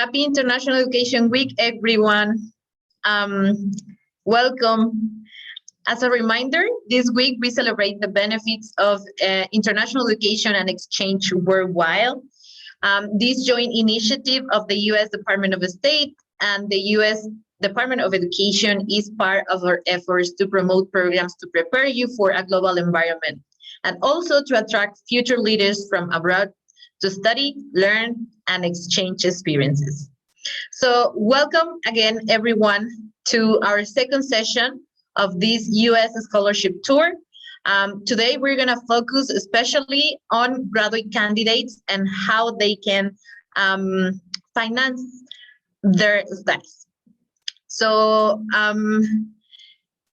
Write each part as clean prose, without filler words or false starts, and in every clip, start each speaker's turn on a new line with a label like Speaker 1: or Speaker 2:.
Speaker 1: Happy International Education Week, everyone. Welcome. As a reminder, this week we celebrate the benefits of international education and exchange worldwide. This joint initiative of the U.S. Department of State and the U.S. Department of Education is part of our efforts to promote programs to prepare you for a global environment and also to attract future leaders from abroad to study, learn, and exchange experiences. So welcome again, everyone, to our second session of this U.S. scholarship tour. Today, we're going to focus especially on graduate candidates and how they can finance their studies. So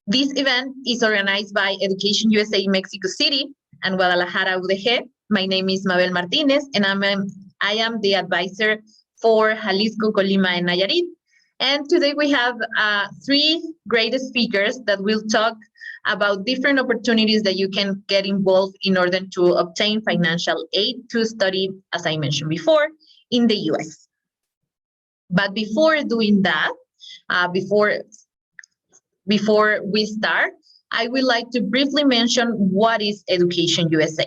Speaker 1: this event is organized by EducationUSA Mexico City and Guadalajara, UDG. My name is Mabel Martinez, and I am the advisor for Jalisco, Colima, and Nayarit. And today we have three great speakers that will talk about different opportunities that you can get involved in order to obtain financial aid to study, as I mentioned before, in the US. But before doing that, before we start, I would like to briefly mention what is EducationUSA.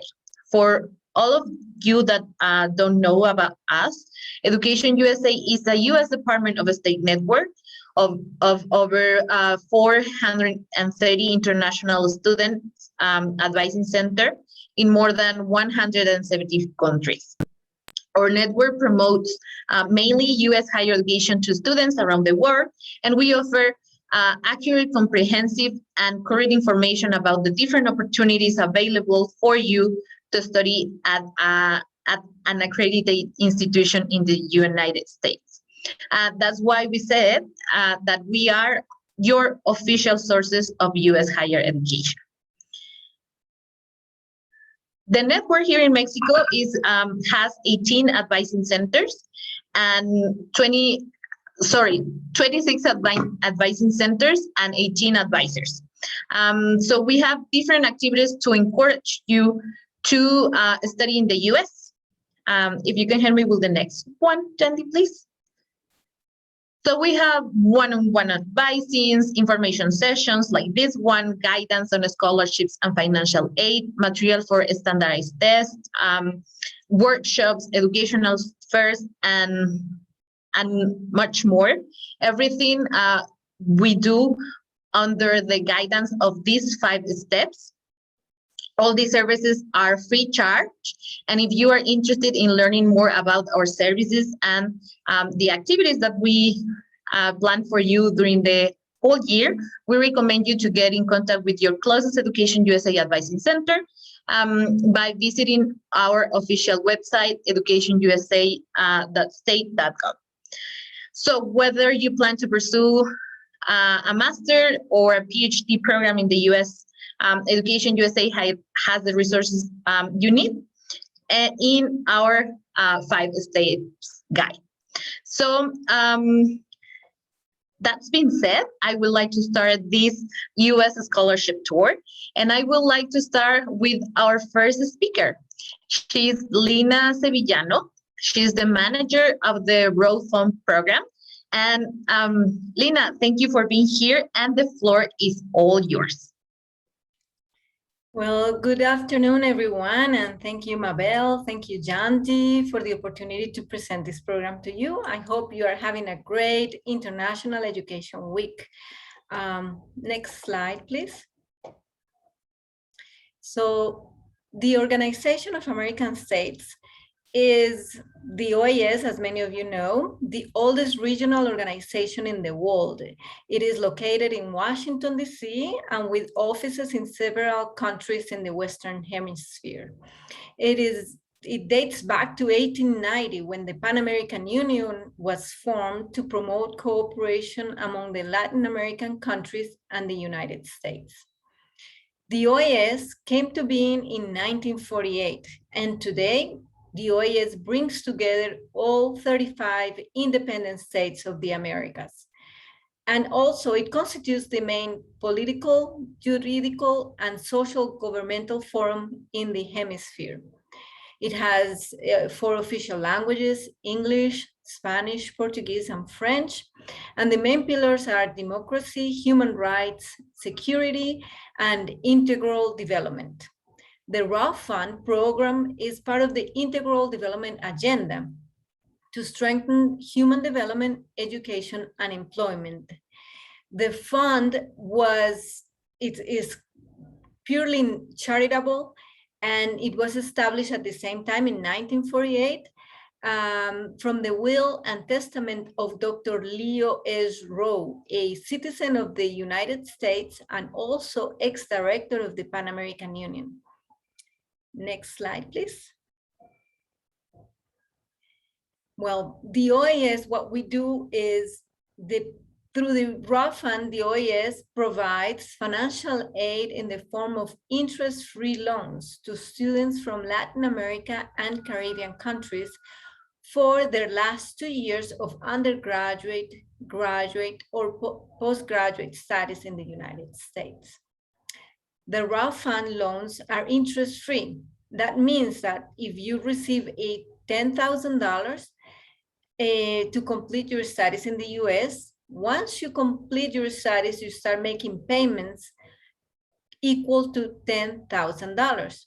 Speaker 1: For all of you that don't know about us, EducationUSA is a U.S. Department of State network of over 430 international students advising center in more than 170 countries. Our network promotes mainly U.S. higher education to students around the world, and we offer accurate, comprehensive, and current information about the different opportunities available for you to study at an accredited institution in the United States. That's why we said that we are your official sources of U.S. higher education. The network here in Mexico has 18 advising centers and 26 advising centers and 18 advisors. So we have different activities to encourage you to study in the US. If you can help me with the next one, Jandy, please. So we have one-on-one advisings, information sessions like this one, guidance on scholarships and financial aid, material for standardized tests, workshops, educational fairs, and much more. Everything we do under the guidance of these 5 steps. All these services are free charge. And if you are interested in learning more about our services and the activities that we plan for you during the whole year, we recommend you to get in contact with your closest EducationUSA Advising Center by visiting our official website, educationusa.state.gov. So whether you plan to pursue a master or a PhD program in the US, EducationUSA has the resources you need in our 5 steps guide. So that's been said, I would like to start this US scholarship tour, and I would like to start with our first speaker. She's Lina Sevillano. She's the manager of the Road Fund program. And Lina, thank you for being here, and the floor is all yours.
Speaker 2: Well, good afternoon, everyone, and thank you, Mabel. Thank you, Jandy, for the opportunity to present this program to you. I hope you are having a great International Education Week. Next slide, please. So the Organization of American States is the OAS, as many of you know, the oldest regional organization in the world. It is located in Washington, D.C., and with offices in several countries in the Western Hemisphere. It dates back to 1890, when the Pan American Union was formed to promote cooperation among the Latin American countries and the United States. The OAS came to being in 1948, and today, the OAS brings together all 35 independent states of the Americas. And also it constitutes the main political, juridical, and social governmental forum in the hemisphere. It has 4 official languages: English, Spanish, Portuguese, and French. And the main pillars are democracy, human rights, security, and integral development. The RAW Fund program is part of the Integral Development Agenda to strengthen human development, education, and employment. The fund is purely charitable, and it was established at the same time in 1948 from the will and testament of Dr. Leo S. Rowe, a citizen of the United States and also ex-director of the Pan American Union. Next slide, please. Well, the OAS, what we do is through the RAW Fund, the OAS provides financial aid in the form of interest-free loans to students from Latin America and Caribbean countries for their last 2 years of undergraduate, graduate, or postgraduate studies in the United States. The RAW Fund loans are interest-free. That means that if you receive a $10,000 to complete your studies in the US, once you complete your studies, you start making payments equal to $10,000.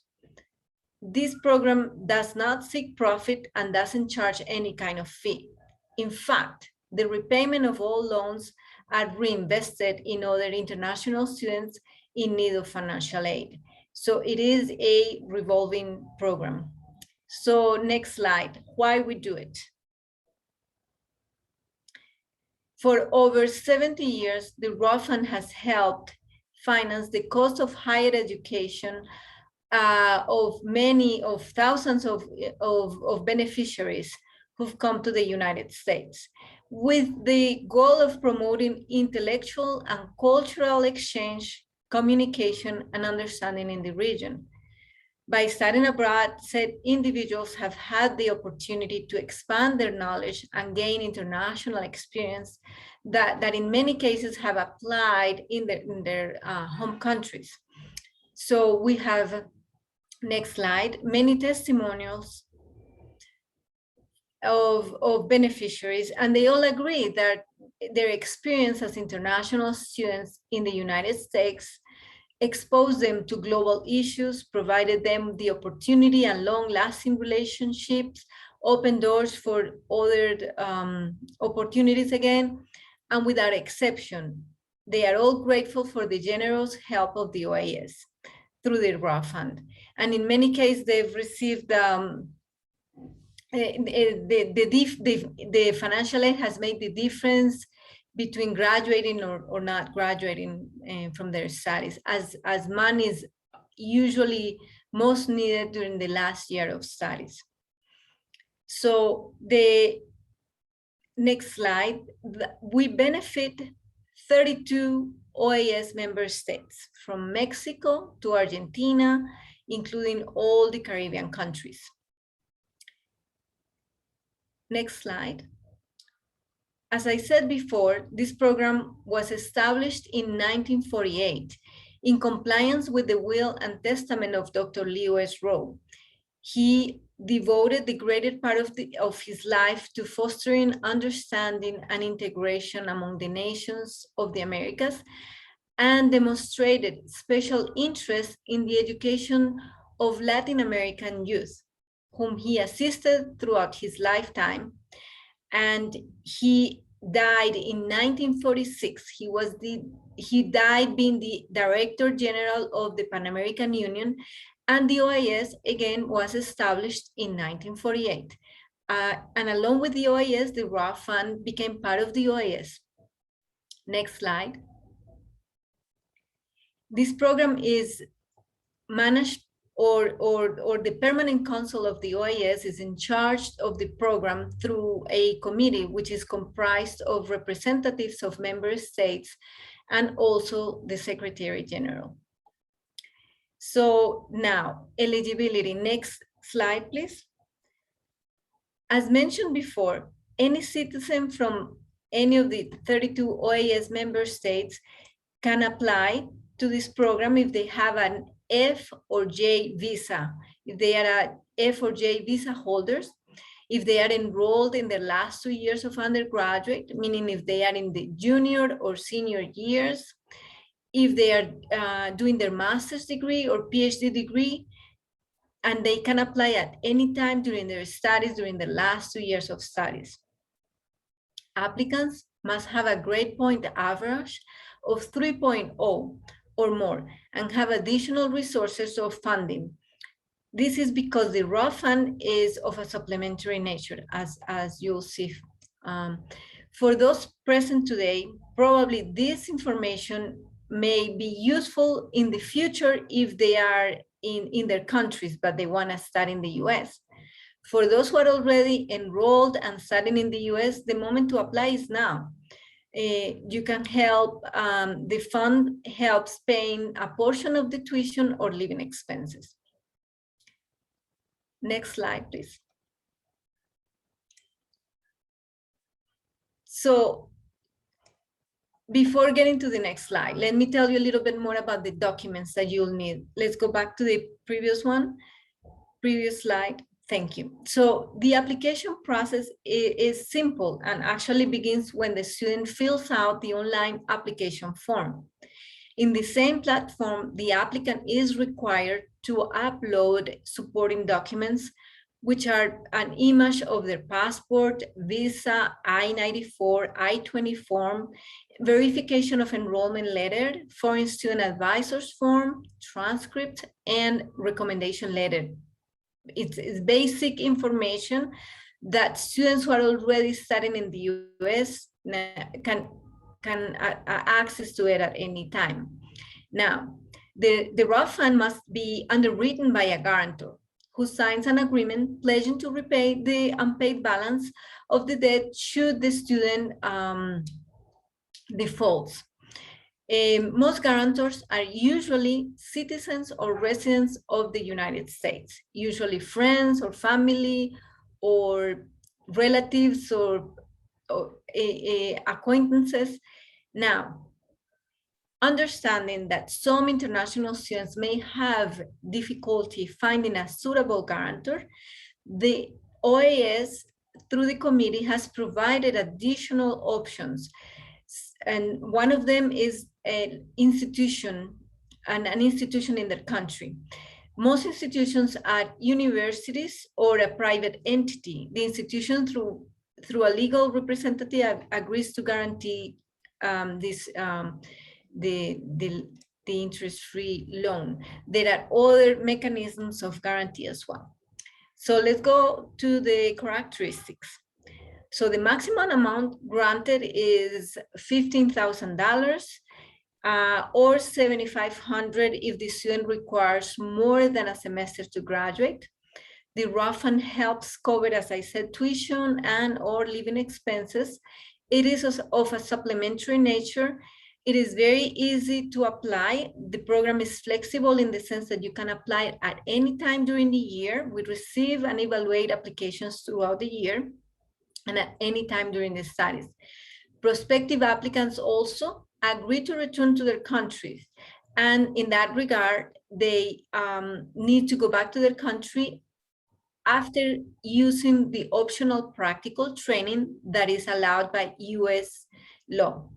Speaker 2: This program does not seek profit and doesn't charge any kind of fee. In fact, the repayment of all loans are reinvested in other international students in need of financial aid. So it is a revolving program. So next slide, why we do it. For over 70 years, the RAW Fund has helped finance the cost of higher education of thousands of beneficiaries who've come to the United States, with the goal of promoting intellectual and cultural exchange, communication, and understanding in the region. By studying abroad, said individuals have had the opportunity to expand their knowledge and gain international experience that in many cases have applied in their home countries. So we have, next slide, many testimonials of beneficiaries, and they all agree that their experience as international students in the United States exposed them to global issues, provided them the opportunity and long-lasting relationships, opened doors for other opportunities again, and without exception, they are all grateful for the generous help of the OAS through the RAW Fund. And in many cases, they've received the financial aid has made the difference between graduating or not graduating from their studies, as money is usually most needed during the last year of studies. So the next slide, we benefit 32 OAS member states, from Mexico to Argentina, including all the Caribbean countries. Next slide. As I said before, this program was established in 1948 in compliance with the will and testament of Dr. Leo S. Rowe. He devoted the greater part of his life to fostering understanding and integration among the nations of the Americas, and demonstrated special interest in the education of Latin American youth, whom he assisted throughout his lifetime. And he died in 1946. He died being the Director General of the Pan American Union, and the OAS again was established in 1948. And along with the OAS, the RAW Fund became part of the OAS. Next slide. This program is managed, or the permanent council of the OAS is in charge of the program through a committee which is comprised of representatives of member states and also the Secretary General. So now, eligibility. Next slide, please. As mentioned before, any citizen from any of the 32 OAS member states can apply to this program if they have an F or J visa. If they are F or J visa holders, if they are enrolled in their last 2 years of undergraduate, meaning if they are in the junior or senior years, if they are doing their master's degree or PhD degree, and they can apply at any time during their studies, during the last 2 years of studies. Applicants must have a grade point average of 3.0 or more and have additional resources of funding. This is because the raw fund is of a supplementary nature, as you'll see. For those present today, probably this information may be useful in the future if they are in their countries, but they want to study in the US. For those who are already enrolled and studying in the US, the moment to apply is now. You can help, the fund helps paying a portion of the tuition or living expenses. Next slide, please. So before getting to the next slide, let me tell you a little bit more about the documents that you'll need. Let's go back to the previous slide. Thank you. So the application process is simple and actually begins when the student fills out the online application form. In the same platform, the applicant is required to upload supporting documents, which are an image of their passport, visa, I-94, I-20 form, verification of enrollment letter, foreign student advisors form, transcript, and recommendation letter. It's basic information that students who are already studying in the US can access to it at any time. Now, the raw fund must be underwritten by a guarantor who signs an agreement pledging to repay the unpaid balance of the debt should the student defaults. Most guarantors are usually citizens or residents of the United States, usually friends or family or relatives or acquaintances. Now, understanding that some international students may have difficulty finding a suitable guarantor, the OAS, through the committee, has provided additional options. And one of them is an institution, an institution in their country. Most institutions are universities or a private entity. The institution, through a legal representative, agrees to guarantee the interest-free loan. There are other mechanisms of guarantee as well. So let's go to the characteristics. So the maximum amount granted is $15,000 or $7,500 if the student requires more than a semester to graduate. The raw fund helps cover, as I said, tuition and or living expenses. It is of a supplementary nature. It is very easy to apply. The program is flexible in the sense that you can apply at any time during the year. We receive and evaluate applications throughout the year and at any time during the studies. Prospective applicants also agree to return to their countries. And in that regard, they need to go back to their country after using the optional practical training that is allowed by US law.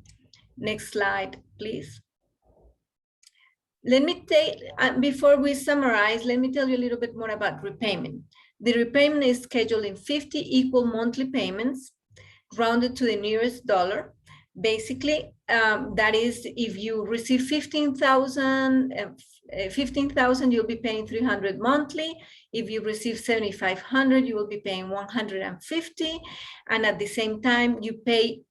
Speaker 2: Next slide, please. Let me take, before we summarize, let me tell you a little bit more about repayment. The repayment is scheduled in 50 equal monthly payments, rounded to the nearest dollar. Basically, that is, if you receive 15,000, you'll be paying $300 monthly. If you receive 7,500, you will be paying $150. And at the same time, you pay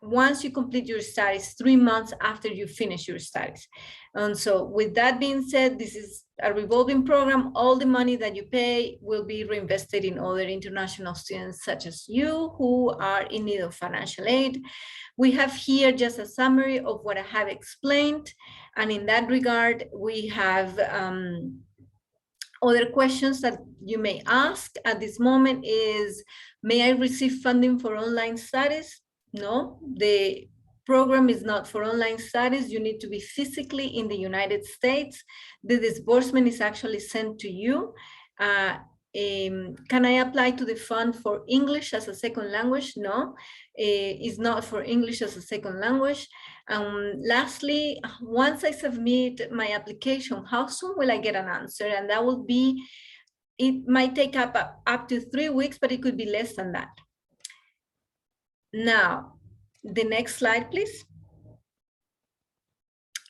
Speaker 2: once you complete your studies, 3 months after you finish your studies. And so with that being said, this is a revolving program. All the money that you pay will be reinvested in other international students such as you who are in need of financial aid. We have here just a summary of what I have explained. And in that regard, we have other questions that you may ask at this moment is, may I receive funding for online studies? No, the program is not for online studies. You need to be physically in the United States. The disbursement is actually sent to you. Can I apply to the fund for English as a second language? No, it's not for English as a second language. Lastly, once I submit my application, how soon will I get an answer? And that will be, it might take up to 3 weeks, but it could be less than that. Now, the next slide, please.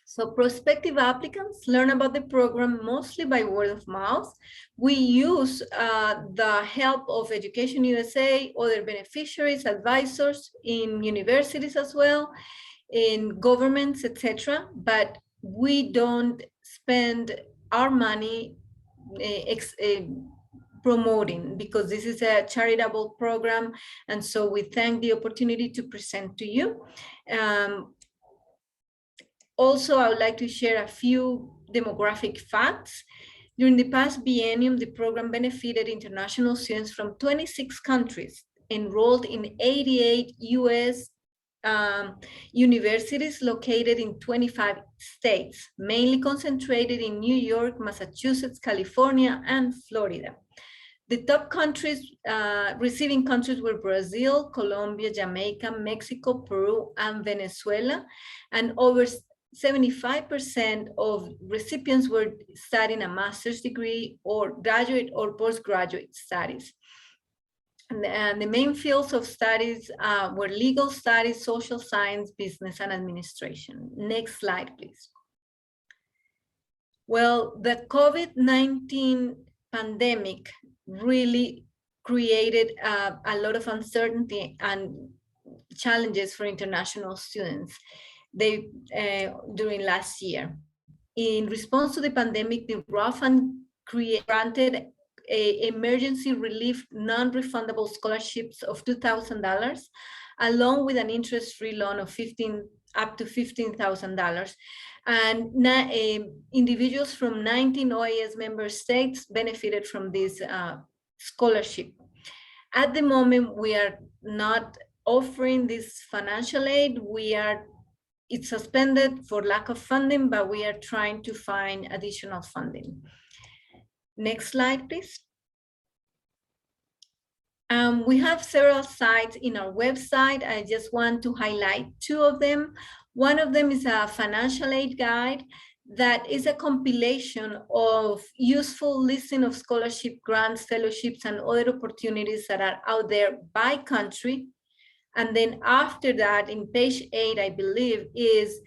Speaker 2: So prospective applicants learn about the program mostly by word of mouth. We use the help of Education USA, other beneficiaries, advisors in universities as well, in governments, etc. But we don't spend our money promoting, because this is a charitable program. And so we thank the opportunity to present to you. Also, I would like to share a few demographic facts. During the past biennium, the program benefited international students from 26 countries, enrolled in 88 US universities located in 25 states, mainly concentrated in New York, Massachusetts, California, and Florida. The top countries, receiving countries were Brazil, Colombia, Jamaica, Mexico, Peru, and Venezuela, and over 75% of recipients were studying a master's degree or graduate or postgraduate studies. And the main fields of studies were legal studies, social science, business, and administration. Next slide, please. Well, the COVID-19 pandemic really created a lot of uncertainty and challenges for international students during last year. In response to the pandemic, the RAW Fund granted emergency relief non-refundable scholarships of $2,000, along with an interest-free loan of up to $15,000. And individuals from 19 OAS member states benefited from this scholarship. At the moment, we are not offering this financial aid. It's suspended for lack of funding, but we are trying to find additional funding. Next slide, please. We have several sites in our website. I just want to highlight 2 of them. One of them is a financial aid guide that is a compilation of useful listing of scholarship grants, fellowships, and other opportunities that are out there by country. And then after that, in page 8, I believe, is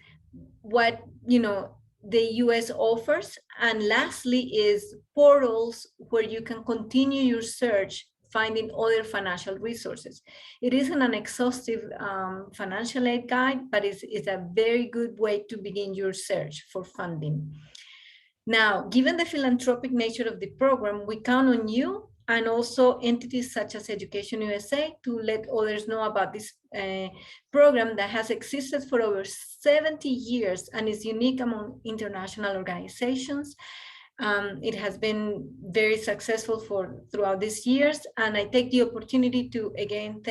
Speaker 2: what the US offers. And lastly is portals where you can continue your search, finding other financial resources. It isn't an exhaustive financial aid guide, but it's a very good way to begin your search for funding. Now, given the philanthropic nature of the program, we count on you and also entities such as Education USA to let others know about this program that has existed for over 70 years and is unique among international organizations. It has been very successful throughout these years, and I take the opportunity to again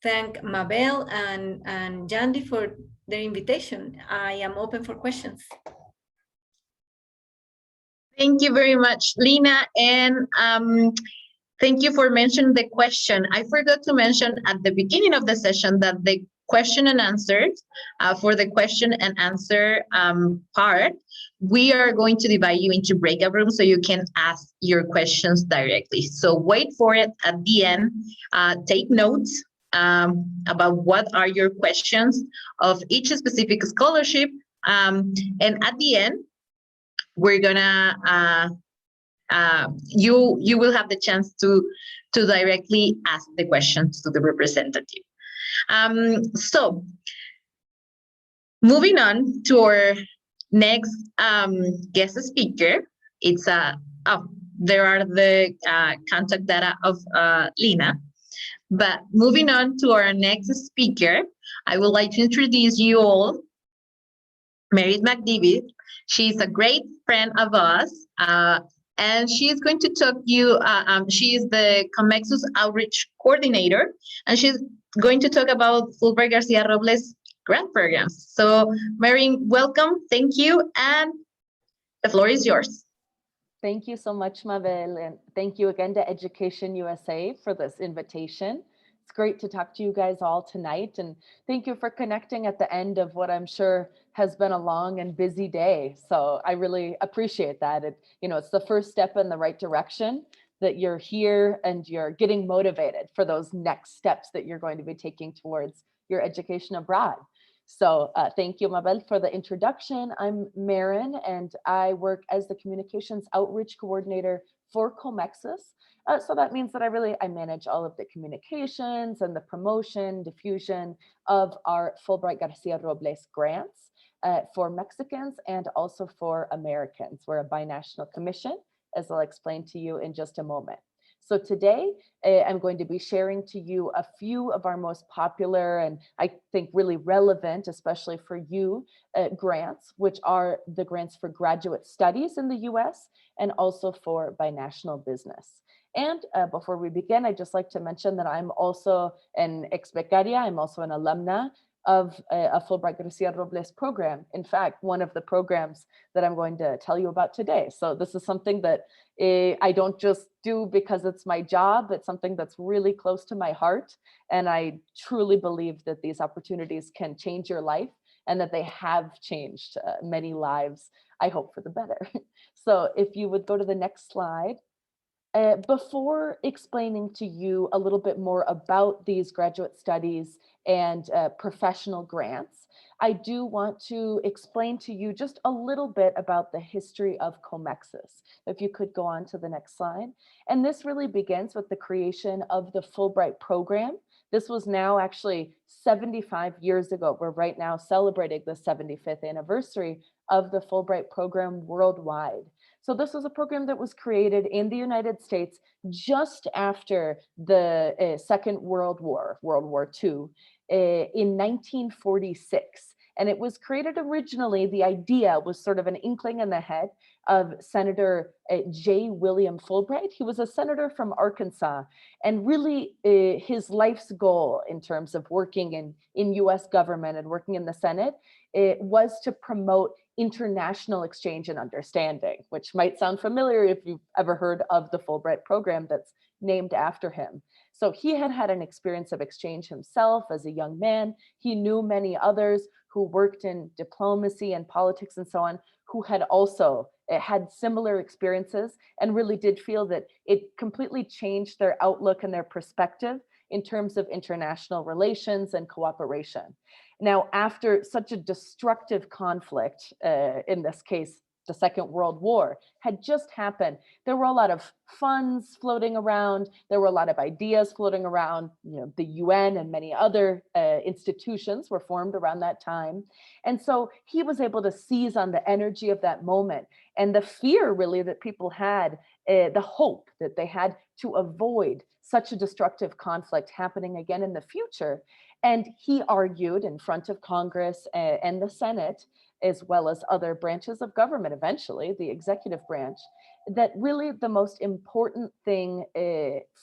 Speaker 2: thank Mabel and Jandy for their invitation. I am open for questions.
Speaker 1: Thank you very much, Lina, and thank you for mentioning the question. I forgot to mention at the beginning of the session that the question and answers, for the question and answer part, we are going to divide you into breakout rooms so you can ask your questions directly. So wait for it at the end. Take notes about what are your questions of each specific scholarship. And at the end, we're gonna you will have the chance to directly ask the questions to the representative. So moving on to our next guest speaker. It's there are the contact data of Lina. But moving on to our next speaker, I would like to introduce you all Merit McDavid. She's a great friend of us, and she is going to talk to you. She is the Comexus Outreach Coordinator, and she's going to talk about Fulbright Garcia Robles grant programs. So, Mary, welcome. Thank you, and the floor is yours.
Speaker 3: Thank you so much, Mabel, and thank you again to Education USA for this invitation. It's great to talk to you guys all tonight, and thank you for connecting at the end of what I'm sure has been a long and busy day. So I really appreciate that. It's the first step in the right direction, that you're here and you're getting motivated for those next steps that you're going to be taking towards your education abroad. So thank you, Mabel, for the introduction. I'm Marin, and I work as the Communications Outreach Coordinator for Comexus. So that means that I manage all of the communications and the promotion, diffusion of our Fulbright Garcia Robles grants for Mexicans and also for Americans. We're a binational commission, as I'll explain to you in just a moment. So today, I'm going to be sharing to you a few of our most popular and I think really relevant, especially for you, grants, which are the grants for graduate studies in the US and also for binational business. And before we begin, I'd just like to mention that I'm also an ex-becaria, I'm also an alumna of a Fulbright Garcia Robles program. In fact, one of the programs that I'm going to tell you about today. So this is something that I don't just do because it's my job. It's something that's really close to my heart. And I truly believe that these opportunities can change your life and that they have changed many lives, I hope for the better. So if you would go to the next slide. Before explaining to you a little bit more about these graduate studies and professional grants, I do want to explain to you just a little bit about the history of Comexus. If you could go on to the next slide. And this really begins with the creation of the Fulbright program. This was now actually 75 years ago. We're right now celebrating the 75th anniversary of the Fulbright program worldwide. So this was a program that was created in the United States just after the Second World War, World War II, in 1946. And it was created originally, the idea was sort of an inkling in the head of Senator J. William Fulbright. He was a senator from Arkansas, and really his life's goal in terms of working in US government and working in the Senate, it was to promote international exchange and understanding, which might sound familiar if you've ever heard of the Fulbright program that's named after him. So he had had an experience of exchange himself as a young man. He knew many others who worked in diplomacy and politics and so on, who had also had similar experiences and really did feel that it completely changed their outlook and their perspective in terms of international relations and cooperation. Now, after such a destructive conflict, in this case, the Second World War had just happened, there were a lot of funds floating around. There were a lot of ideas floating around. The UN and many other institutions were formed around that time. And so he was able to seize on the energy of that moment and the fear really that people had, the hope that they had to avoid such a destructive conflict happening again in the future. And he argued in front of Congress and the Senate, as well as other branches of government, eventually the executive branch, that really the most important thing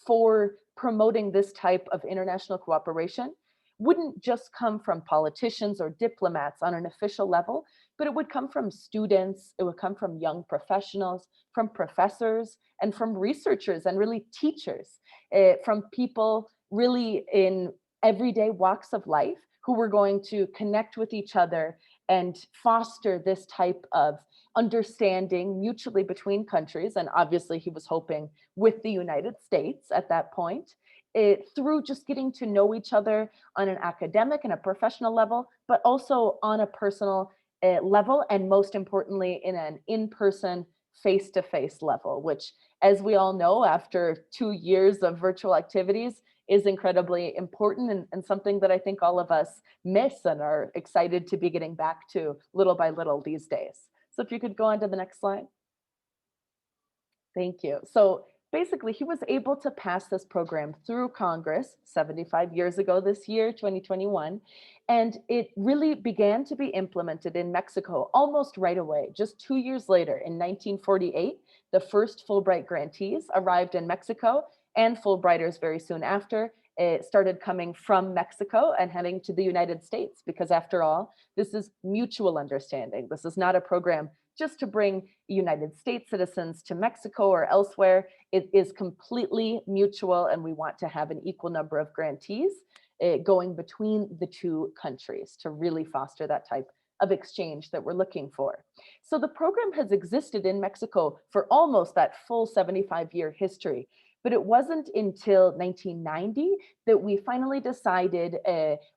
Speaker 3: for promoting this type of international cooperation wouldn't just come from politicians or diplomats on an official level, but it would come from students, it would come from young professionals, from professors, and from researchers and really teachers, from people really in everyday walks of life who were going to connect with each other and foster this type of understanding mutually between countries. And obviously he was hoping with the United States at that point, through just getting to know each other on an academic and a professional level, but also on a personal level, and most importantly, in an in-person, face-to-face level, which, as we all know, after 2 years of virtual activities, is incredibly important and something that I think all of us miss and are excited to be getting back to little by little these days. So if you could go on to the next slide. Thank you. So basically, he was able to pass this program through Congress 75 years ago this year, 2021, and it really began to be implemented in Mexico almost right away. Just 2 years later, in 1948, the first Fulbright grantees arrived in Mexico, and Fulbrighters very soon after started coming from Mexico and heading to the United States, because after all, this is mutual understanding. This is not a program just to bring United States citizens to Mexico or elsewhere. It is completely mutual, and we want to have an equal number of grantees going between the two countries to really foster that type of exchange that we're looking for. So the program has existed in Mexico for almost that full 75-year history. But it wasn't until 1990 that we finally decided,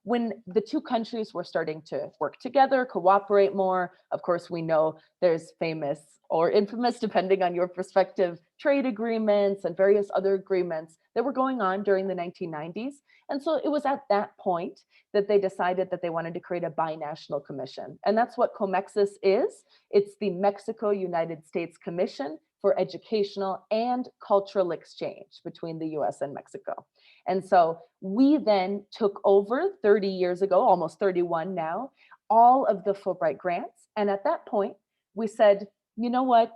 Speaker 3: when the two countries were starting to work together, cooperate more. Of course, we know there's famous or infamous, depending on your perspective, trade agreements and various other agreements that were going on during the 1990s. And so it was at that point that they decided that they wanted to create a binational commission. And that's what COMEXUS is. It's the Mexico-United States Commission for educational and cultural exchange between the US and Mexico. And so we then took over 30 years ago, almost 31 now, all of the Fulbright grants. And at that point, we said, you know what?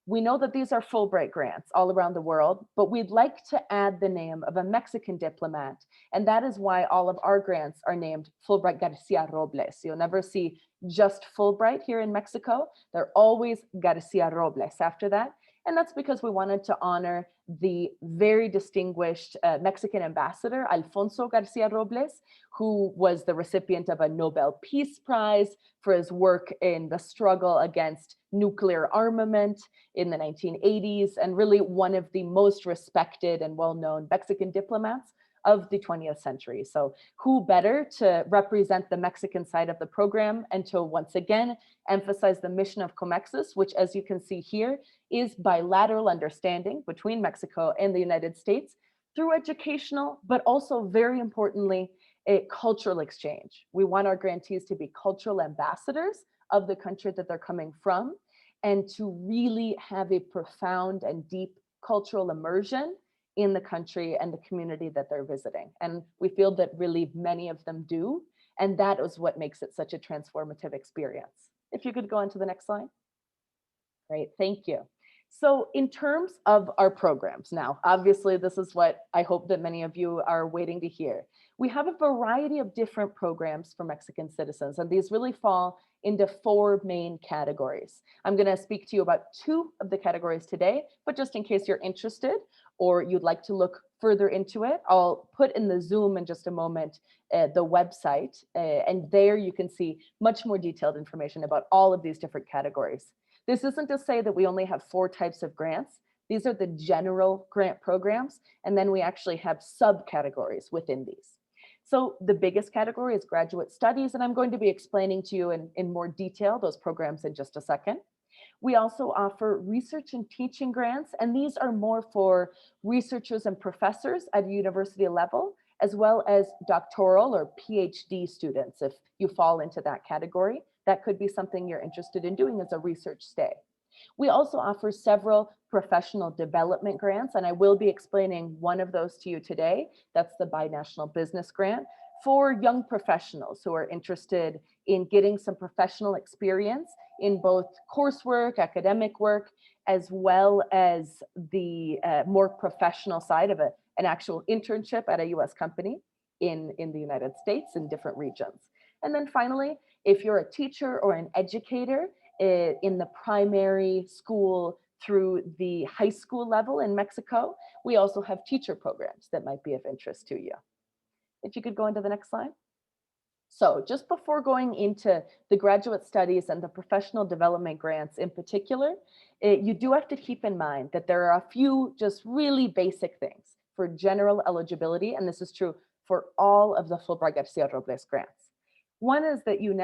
Speaker 3: We know that these are Fulbright grants all around the world, but we'd like to add the name of a Mexican diplomat. And that is why all of our grants are named Fulbright Garcia Robles. You'll never see just Fulbright here in Mexico. They're always Garcia Robles after that. And that's because we wanted to honor the very distinguished Mexican ambassador, Alfonso Garcia Robles, who was the recipient of a Nobel Peace Prize for his work in the struggle against nuclear armament in the 1980s, and really one of the most respected and well-known Mexican diplomats of the 20th century. So who better to represent the Mexican side of the program and to once again emphasize the mission of COMEXUS, which, as you can see here, is bilateral understanding between Mexico and the United States through educational, but also very importantly, a cultural exchange. We want our grantees to be cultural ambassadors of the country that they're coming from, and to really have a profound and deep cultural immersion in the country and the community that they're visiting. And we feel that really many of them do. And that is what makes it such a transformative experience. If you could go on to the next slide. Great, thank you. So in terms of our programs now, obviously this is what I hope that many of you are waiting to hear. We have a variety of different programs for Mexican citizens, and these really fall into 4 main categories. I'm going to speak to you about 2 of the categories today, but just in case you're interested or you'd like to look further into it, I'll put in the Zoom in just a moment the website, and there you can see much more detailed information about all of these different categories. This isn't to say that we only have 4 types of grants. These are the general grant programs, and then we actually have subcategories within these. So the biggest category is graduate studies, and I'm going to be explaining to you in more detail those programs in just a second. We also offer research and teaching grants, and these are more for researchers and professors at a university level, as well as doctoral or PhD students. If you fall into that category, that could be something you're interested in doing as a research stay. We also offer several professional development grants, and I will be explaining one of those to you today. That's the Binational Business Grant for young professionals who are interested in getting some professional experience in both coursework, academic work, as well as the more professional side of an actual internship at a US company in the United States in different regions. And then finally, if you're a teacher or an educator in the primary school through the high school level in Mexico, we also have teacher programs that might be of interest to you. If you could go into the next slide. So just before going into the graduate studies and the professional development grants in particular, you do have to keep in mind that there are a few just really basic things for general eligibility, and this is true for all of the Fulbright Garcia Robles grants. One is that you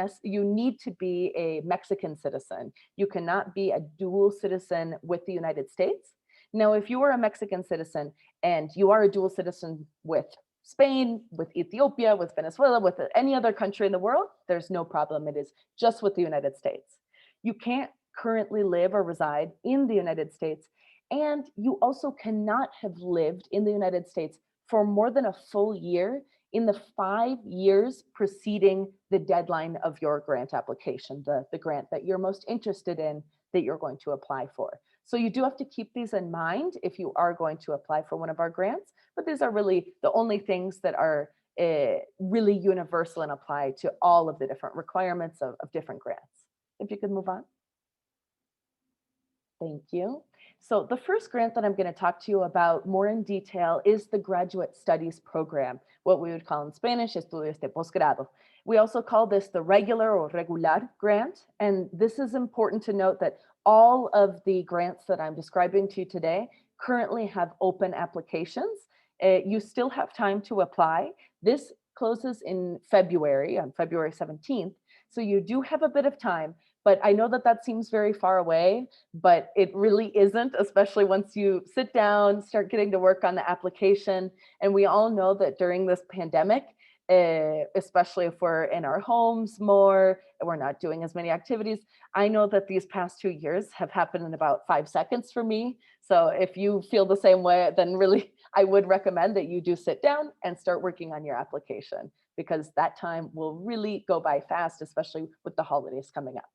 Speaker 3: need to be a Mexican citizen. You cannot be a dual citizen with the United States. Now, if you are a Mexican citizen and you are a dual citizen with Spain, with Ethiopia, with Venezuela, with any other country in the world, there's no problem. It is just with the United States. You can't currently live or reside in the United States, and you also cannot have lived in the United States for more than a full year in the 5 years preceding the deadline of your grant application, the grant that you're most interested in that you're going to apply for. So you do have to keep these in mind if you are going to apply for one of our grants, but these are really the only things that are really universal and apply to all of the different requirements of different grants. If you could move on. Thank you. So the first grant that I'm going to talk to you about more in detail is the Graduate Studies Program, what we would call in Spanish, Estudios de Posgrado. We also call this the regular or regular grant. And this is important to note that all of the grants that I'm describing to you today currently have open applications. You still have time to apply. This closes in February, on February 17th. So you do have a bit of time, but I know that that seems very far away, but it really isn't, especially once you sit down, start getting to work on the application. And we all know that during this pandemic, especially if we're in our homes more, and we're not doing as many activities. I know that these past 2 years have happened in about 5 seconds for me. So if you feel the same way, then really, I would recommend that you do sit down and start working on your application, because that time will really go by fast, especially with the holidays coming up.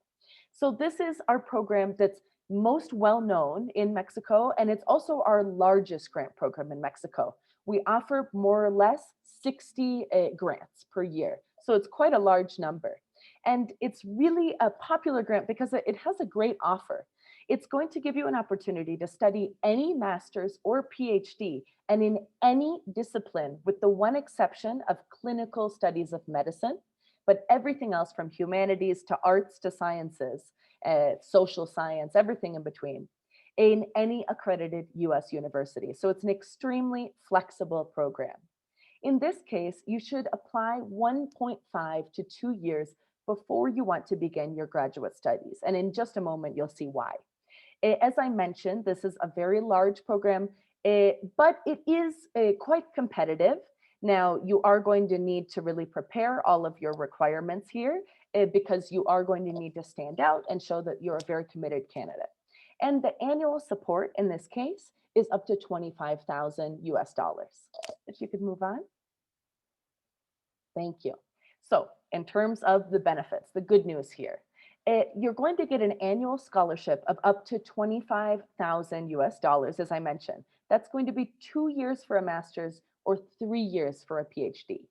Speaker 3: So this is our program that's most well known in Mexico, and it's also our largest grant program in Mexico. We offer more or less 60 grants per year. So it's quite a large number. And it's really a popular grant because it has a great offer. It's going to give you an opportunity to study any master's or PhD, and in any discipline, with the one exception of clinical studies of medicine, but everything else from humanities to arts to sciences, social science, everything in between, in any accredited US university. So it's an extremely flexible program. In this case, you should apply 1.5 to 2 years before you want to begin your graduate studies. And in just a moment, you'll see why. As I mentioned, this is a very large program, but it is quite competitive. Now, you are going to need to really prepare all of your requirements here, because you are going to need to stand out and show that you're a very committed candidate. And the annual support in this case is up to $25,000 US. If you could move on. Thank you. So in terms of the benefits, the good news here, you're going to get an annual scholarship of up to $25,000 US, as I mentioned. That's going to be 2 years for a master's or 3 years for a PhD.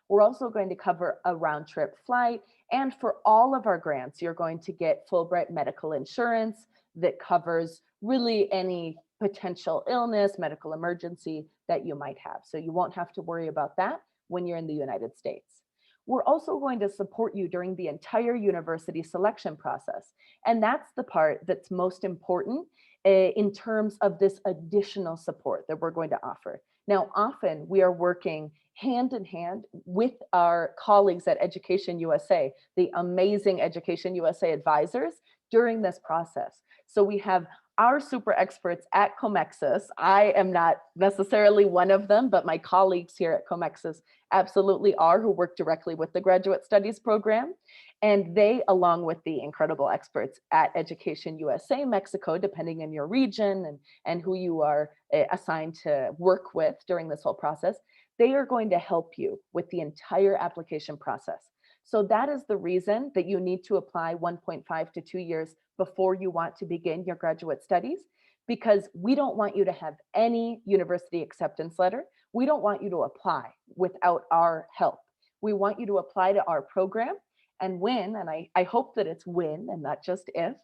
Speaker 3: We're also going to cover a round trip flight. And for all of our grants, you're going to get Fulbright medical insurance that covers really any potential illness, medical emergency that you might have. So you won't have to worry about that when you're in the United States. We're also going to support you during the entire university selection process. And that's the part that's most important in terms of this additional support that we're going to offer. Now, often we are working hand in hand with our colleagues at EducationUSA, the amazing EducationUSA advisors during this process. So we have our super experts at Comexus. I am not necessarily one of them, but my colleagues here at Comexus absolutely are, who work directly with the graduate studies program. And they, along with the incredible experts at EducationUSA Mexico, depending on your region and who you are assigned to work with during this whole process, they are going to help you with the entire application process. So that is the reason that you need to apply 1.5 to 2 years before you want to begin your graduate studies, because we don't want you to have any university acceptance letter. We don't want you to apply without our help. We want you to apply to our program, and when, and I hope that it's when and not just if,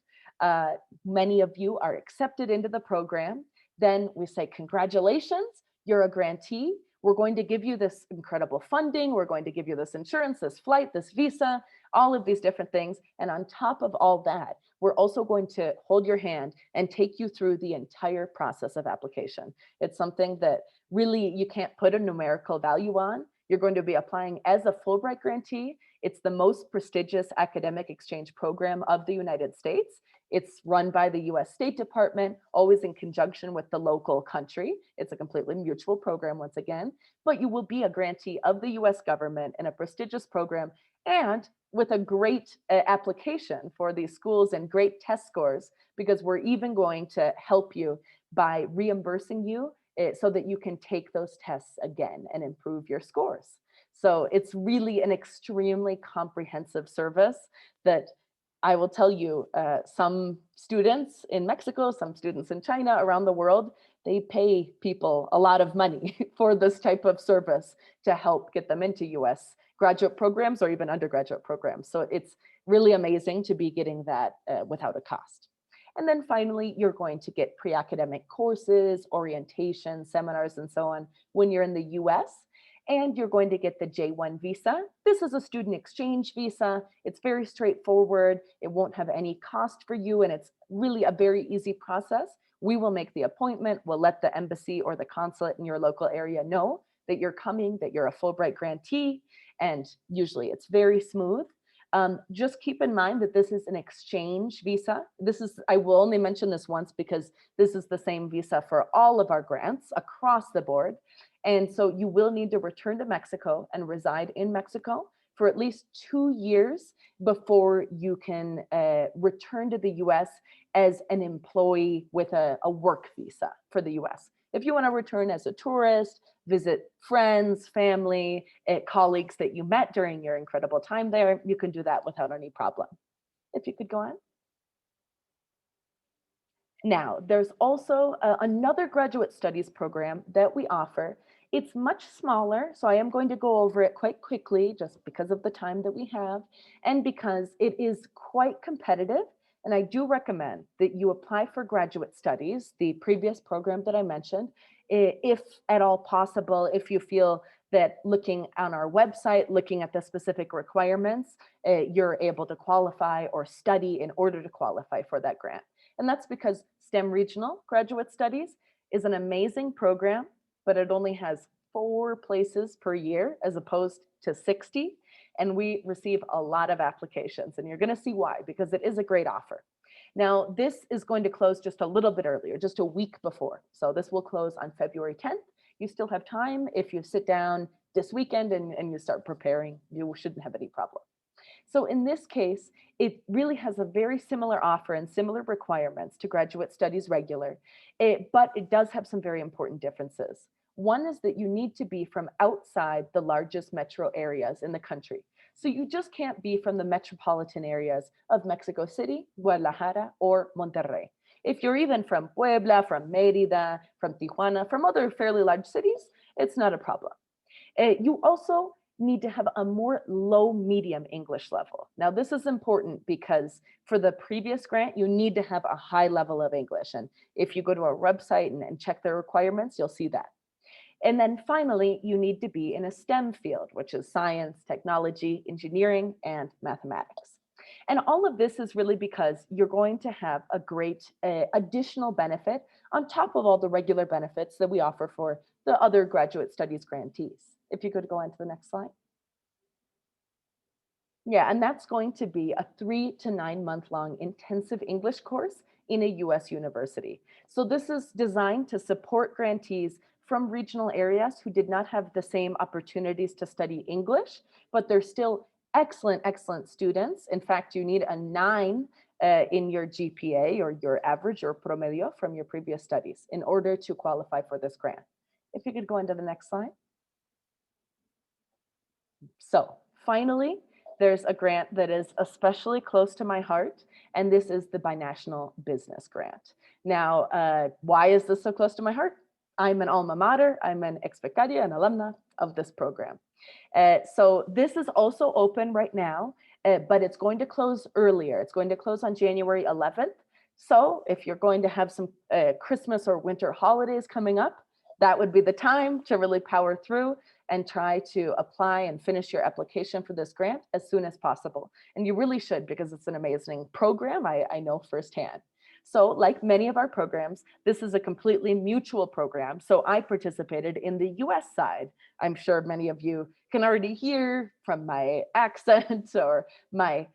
Speaker 3: many of you are accepted into the program, then we say, congratulations, you're a grantee. We're going to give you this incredible funding. We're going to give you this insurance, this flight, this visa, all of these different things. And on top of all that, we're also going to hold your hand and take you through the entire process of application. It's something that really you can't put a numerical value on. You're going to be applying as a Fulbright grantee. It's the most prestigious academic exchange program of the United States. It's run by the US State Department, always in conjunction with the local country. It's a completely mutual program once again, but you will be a grantee of the US government in a prestigious program, and with a great application for these schools and great test scores, because we're even going to help you by reimbursing you so that you can take those tests again and improve your scores. So it's really an extremely comprehensive service that I will tell you, some students in Mexico, some students in China, around the world, they pay people a lot of money for this type of service to help get them into US graduate programs or even undergraduate programs. So it's really amazing to be getting that without a cost. And then finally, you're going to get pre-academic courses, orientation, seminars, and so on when you're in the US. And you're going to get the J1 visa. This is a student exchange visa. It's very straightforward. It won't have any cost for you, and it's really a very easy process. We will make the appointment. We'll let the embassy or the consulate in your local area know that you're coming, that you're a Fulbright grantee, and usually it's very smooth. Just keep in mind that this is an exchange visa. I will only mention this once because this is the same visa for all of our grants across the board. And so you will need to return to Mexico and reside in Mexico for at least 2 years before you can return to the US as an employee with a work visa for the US. If you want to return as a tourist, visit friends, family, colleagues that you met during your incredible time there, you can do that without any problem. If you could go on. Now, there's also another graduate studies program that we offer. It's much smaller, so I am going to go over it quite quickly just because of the time that we have and because it is quite competitive. And I do recommend that you apply for graduate studies, the previous program that I mentioned, if at all possible, if you feel that looking on our website, looking at the specific requirements, you're able to qualify or study in order to qualify for that grant. And that's because STEM Regional Graduate Studies is an amazing program, but it only has 4 places per year as opposed to 60. And we receive a lot of applications, and you're going to see why, because it is a great offer. Now, this is going to close just a little bit earlier, just a week before. So this will close on February 10th. You still have time. If you sit down this weekend and you start preparing, you shouldn't have any problem. So in this case, it really has a very similar offer and similar requirements to Graduate Studies Regular, but it does have some very important differences. One is that you need to be from outside the largest metro areas in the country. So you just can't be from the metropolitan areas of Mexico City, Guadalajara, or Monterrey. If you're even from Puebla, from Mérida, from Tijuana, from other fairly large cities, it's not a problem. You also need to have a more low-medium English level. Now, this is important because for the previous grant, you need to have a high level of English. And if you go to our website and check their requirements, you'll see that. And then finally, you need to be in a STEM field, which is science, technology, engineering, and mathematics. And all of this is really because you're going to have a great additional benefit on top of all the regular benefits that we offer for the other graduate studies grantees. If you could go on to the next slide. Yeah, and that's going to be a 3 to 9 month long intensive English course in a US university. So this is designed to support grantees from regional areas who did not have the same opportunities to study English, but they're still excellent, excellent students. In fact, you need a 9 in your GPA or your average or promedio from your previous studies in order to qualify for this grant. If you could go into the next slide. So finally, there's a grant that is especially close to my heart, and this is the Binational Business Grant. Now, why is this so close to my heart? I'm an alma mater, I'm an ex-becaria, an alumna of this program. So this is also open right now, but it's going to close earlier. It's going to close on January 11th. So if you're going to have some Christmas or winter holidays coming up, that would be the time to really power through and try to apply and finish your application for this grant as soon as possible. And you really should, because it's an amazing program, I know firsthand. So like many of our programs, this is a completely mutual program. So I participated in the US side. I'm sure many of you can already hear from my accent or my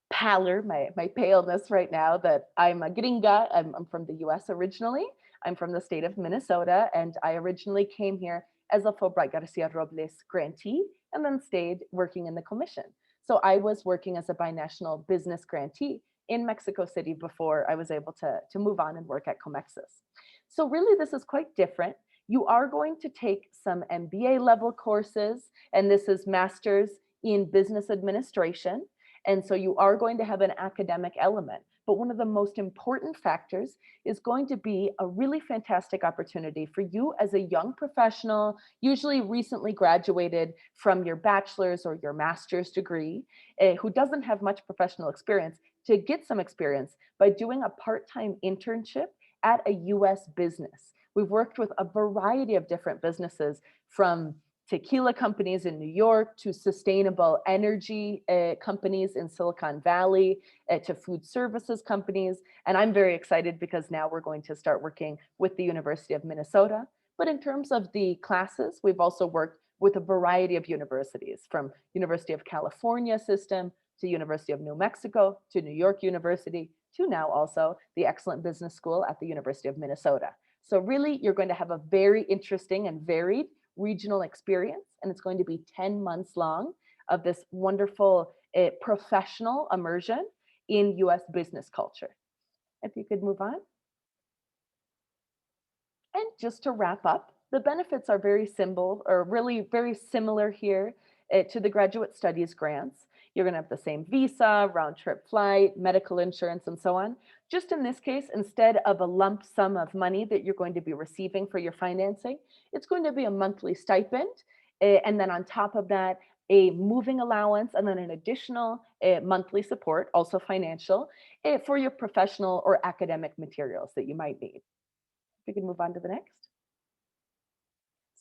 Speaker 3: pallor, my paleness right now, that I'm a gringa. I'm from the US originally. I'm from the state of Minnesota, and I originally came here as a Fulbright Garcia Robles grantee and then stayed working in the commission. So I was working as a binational business grantee in Mexico City before I was able to move on and work at Comexis. So really, this is quite different. You are going to take some MBA level courses, and this is Master's in Business Administration. And so you are going to have an academic element. But one of the most important factors is going to be a really fantastic opportunity for you as a young professional, usually recently graduated from your bachelor's or your master's degree, who doesn't have much professional experience, to get some experience by doing a part-time internship at a US business. We've worked with a variety of different businesses, from tequila companies in New York to sustainable energy companies in Silicon Valley to food services companies. And I'm very excited because now we're going to start working with the University of Minnesota. But in terms of the classes, we've also worked with a variety of universities, from University of California system to University of New Mexico to New York University to now also the excellent business school at the University of Minnesota. So really, you're going to have a very interesting and varied regional experience, and it's going to be 10 months long of this wonderful professional immersion in US business culture. If you could move on. And just to wrap up, the benefits are very simple, or really very similar here to the graduate studies grants. You're going to have the same visa, round trip flight, medical insurance, and so on. Just in this case, instead of a lump sum of money that you're going to be receiving for your financing, it's going to be a monthly stipend. And then on top of that, a moving allowance, and then an additional monthly support, also financial, for your professional or academic materials that you might need. If we can move on to the next.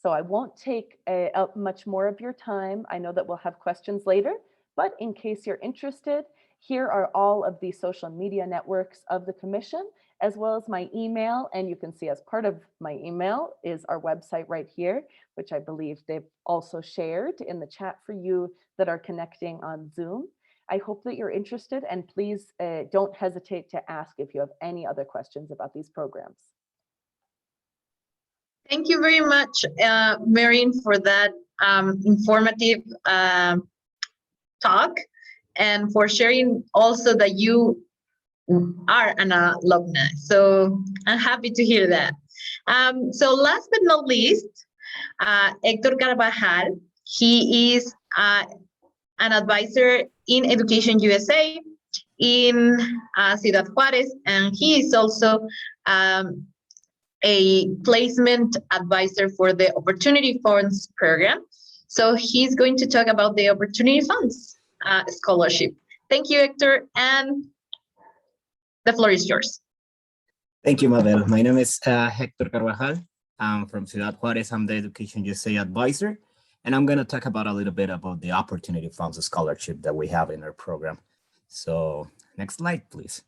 Speaker 3: So I won't take up much more of your time. I know that we'll have questions later, but in case you're interested, here are all of the social media networks of the Commission, as well as my email. And you can see as part of my email is our website right here, which I believe they've also shared in the chat for you that are connecting on Zoom. I hope that you're interested, and please don't hesitate to ask if you have any other questions about these programs.
Speaker 1: Thank you very much, Marian, for that informative talk, and for sharing also that you are an alumni. So I'm happy to hear that. So last but not least, Hector Carvajal, he is an advisor in Education USA in Ciudad Juarez, and he is also a placement advisor for the Opportunity Funds program. So he's going to talk about the Opportunity Funds scholarship. Thank you, Hector, and the floor is yours.
Speaker 4: Thank you, Mabel. My name is Hector Carvajal. I'm from Ciudad Juarez. I'm the Education USA advisor, and I'm going to talk about a little bit about the Opportunity Funds scholarship that we have in our program. So next slide, please.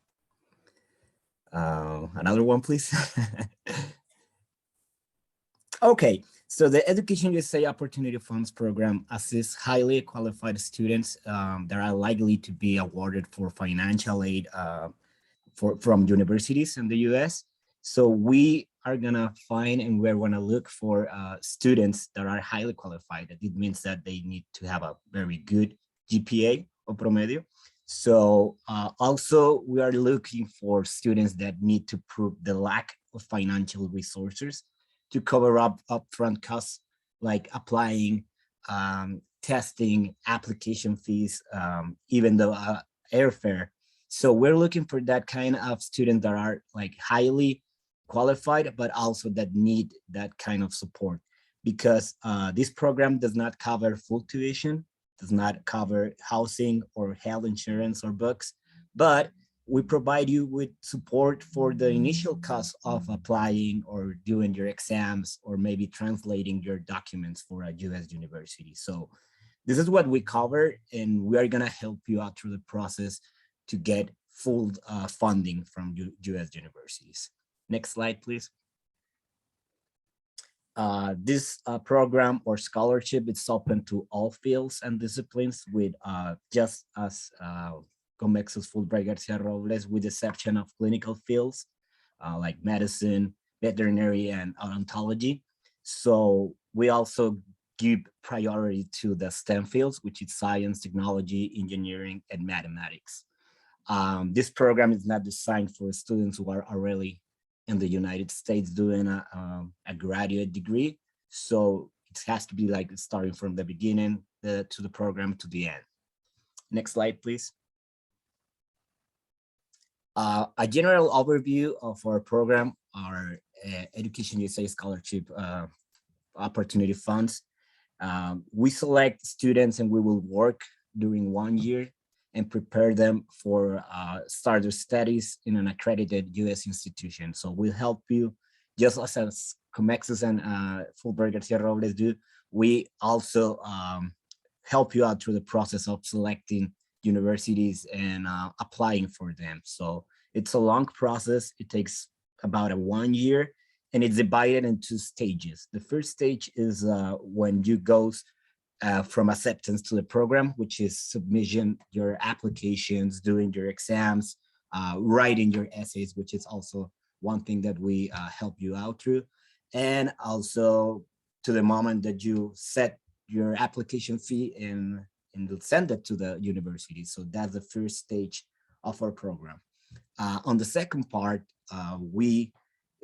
Speaker 4: Another one, please. Okay, so the Education USA Opportunity Funds program assists highly qualified students that are likely to be awarded for financial aid from universities in the US. So we are gonna find, and we're gonna look for students that are highly qualified. It means that they need to have a very good GPA or promedio. So also we are looking for students that need to prove the lack of financial resources to cover up upfront costs like applying, testing, application fees, even the airfare. So we're looking for that kind of students that are like highly qualified, but also that need that kind of support, because this program does not cover full tuition, does not cover housing or health insurance or books, but we provide you with support for the initial cost of applying or doing your exams, or maybe translating your documents for a US university. So this is what we cover, and we are gonna help you out through the process to get full funding from US universities. Next slide, please. This program or scholarship is open to all fields and disciplines, with just as Comexus Fulbright Garcia Robles, with the exception of clinical fields like medicine, veterinary, and odontology. So we also give priority to the STEM fields, which is science, technology, engineering, and mathematics. This program is not designed for students who are already in the United States doing a graduate degree. So it has to be like starting from the beginning to the program to the end. Next slide, please. A general overview of our program, our Education USA Scholarship Opportunity Funds. We select students and we will work during 1 year and prepare them for start their studies in an accredited US institution. So we'll help you, just as Comexus and Fulbright Garcia Robles do. We also help you out through the process of selecting universities and applying for them. So it's a long process. It takes about 1 year, and it's divided into stages. The first stage is when you go from acceptance to the program, which is submission, your applications, doing your exams, writing your essays, which is also one thing that we help you out through. And also to the moment that you set your application fee and send it to the university. So that's the first stage of our program. On the second part, we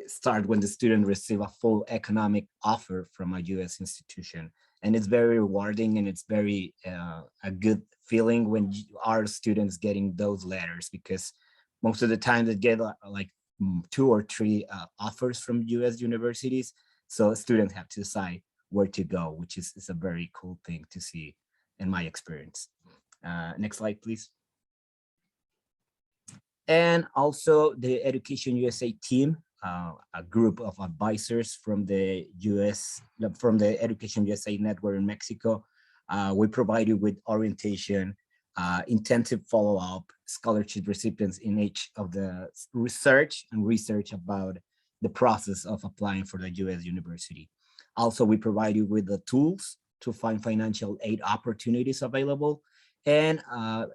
Speaker 4: start when the student receive a full economic offer from a US institution. And it's very rewarding, and it's very a good feeling when our students getting those letters, because most of the time they get like 2 or 3 offers from US universities. So students have to decide where to go, which is a very cool thing to see in my experience. Next slide, please. And also the Education USA team, a group of advisors from the Education USA network in Mexico. We provide you with orientation, intensive follow-up, scholarship recipients in each of the research about the process of applying for the US university. Also, we provide you with the tools to find financial aid opportunities available. And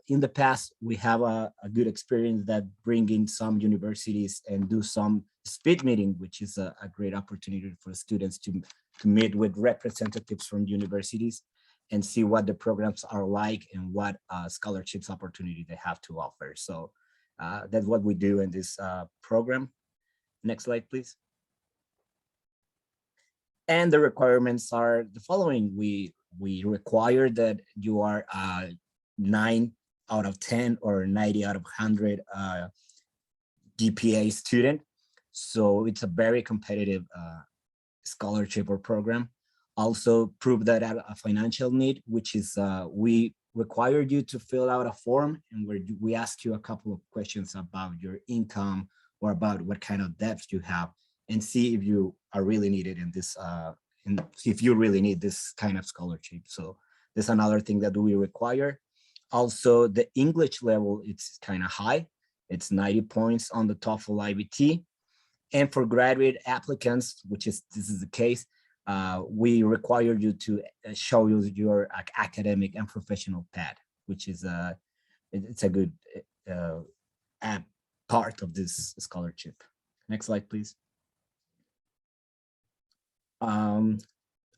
Speaker 4: in the past, we have a good experience that bring in some universities and do some speed meeting, which is a great opportunity for students to meet with representatives from universities and see what the programs are like and what scholarships opportunity they have to offer. So that's what we do in this program. Next slide, please. And the requirements are the following. We require that you are 9 out of 10 or 90 out of 100 GPA student. So it's a very competitive scholarship or program. Also prove that a financial need, which is we require you to fill out a form, and where we ask you a couple of questions about your income or about what kind of debts you have, and see if you are really needed in this, if you really need this kind of scholarship. So there's another thing that we require. Also, the English level, it's kind of high. It's 90 points on the TOEFL IBT. And for graduate applicants, this is the case, we require you to show your academic and professional path, which is it's a good part of this scholarship. Next slide, please.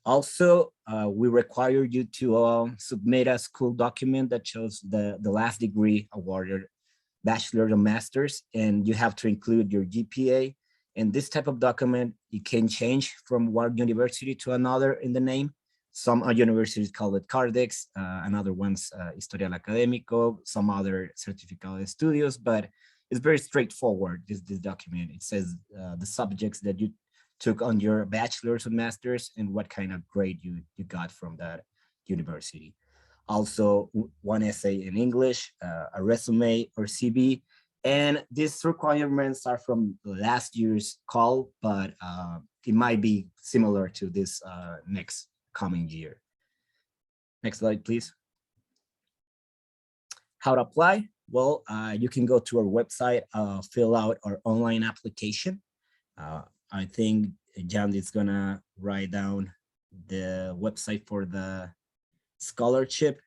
Speaker 4: Also, we require you to submit a school document that shows the last degree awarded, bachelor or master's, and you have to include your GPA. And this type of document, it can change from one university to another in the name. Some universities call it Cardex, another one's Historial Académico, some other Certificado de Estudios, but it's very straightforward, this document. It says the subjects that you took on your bachelor's or master's and what kind of grade you got from that university. Also, one essay in English, a resume or CV. And these requirements are from last year's call, but it might be similar to this next coming year. Next slide, please. How to apply? Well, you can go to our website, fill out our online application. I think Jan is gonna write down the website for the scholarship.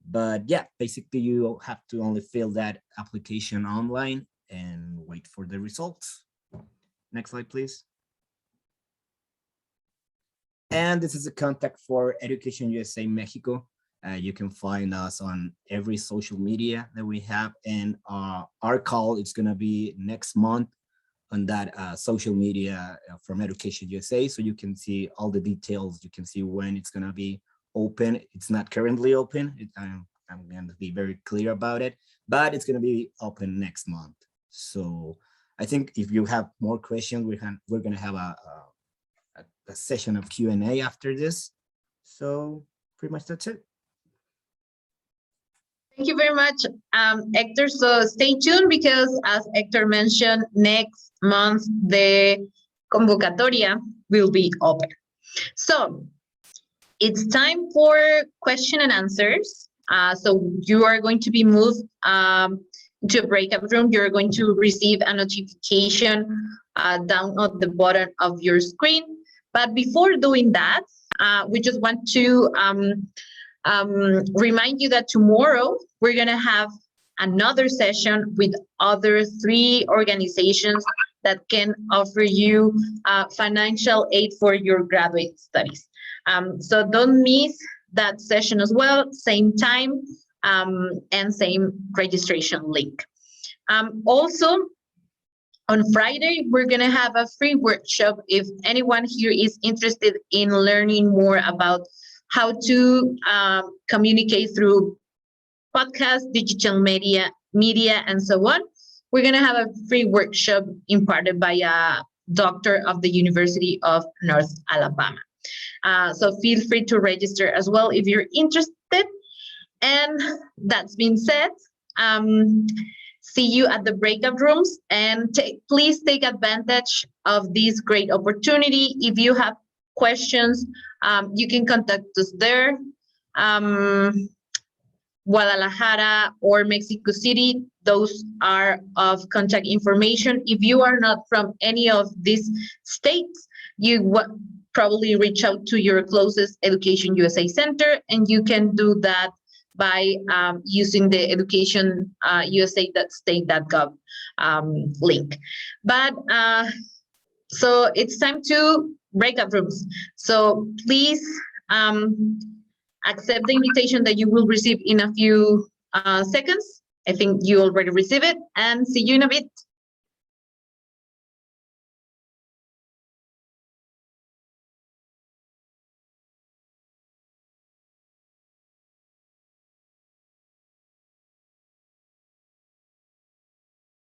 Speaker 4: But yeah, basically you have to only fill that application online and wait for the results. Next slide, please. And this is a contact for Education USA Mexico. You can find us on every social media that we have, and our call is gonna be next month on that social media from Education USA, so you can see all the details. You can see when it's gonna be open. It's not currently open. I'm going to be very clear about it, but it's going to be open next month. So I think if you have more questions, we're going to have a session of Q&A after this. So pretty much that's it.
Speaker 1: Thank you very much, Hector. So stay tuned because, as Hector mentioned, next month the convocatoria will be open. So it's time for question and answers. So you are going to be moved to a breakout room. You're going to receive a notification down at the bottom of your screen. But before doing that, we just want to remind you that tomorrow we're going to have another session with other 3 organizations that can offer you financial aid for your graduate studies. So don't miss that session as well, same time and same registration link. Also, on Friday, we're going to have a free workshop if anyone here is interested in learning more about how to communicate through podcasts, digital media, and so on. We're going to have a free workshop imparted by a doctor of the University of North Alabama. So feel free to register as well if you're interested. And that's been said, see you at the breakout rooms, and please take advantage of this great opportunity. If you have questions, you can contact us there. Guadalajara or Mexico City, those are of contact information. If you are not from any of these states, you probably reach out to your closest EducationUSA center, and you can do that by using the educationusa.state.gov link. But so it's time to breakout rooms. So please accept the invitation that you will receive in a few seconds. I think you already received it, and see you in a bit.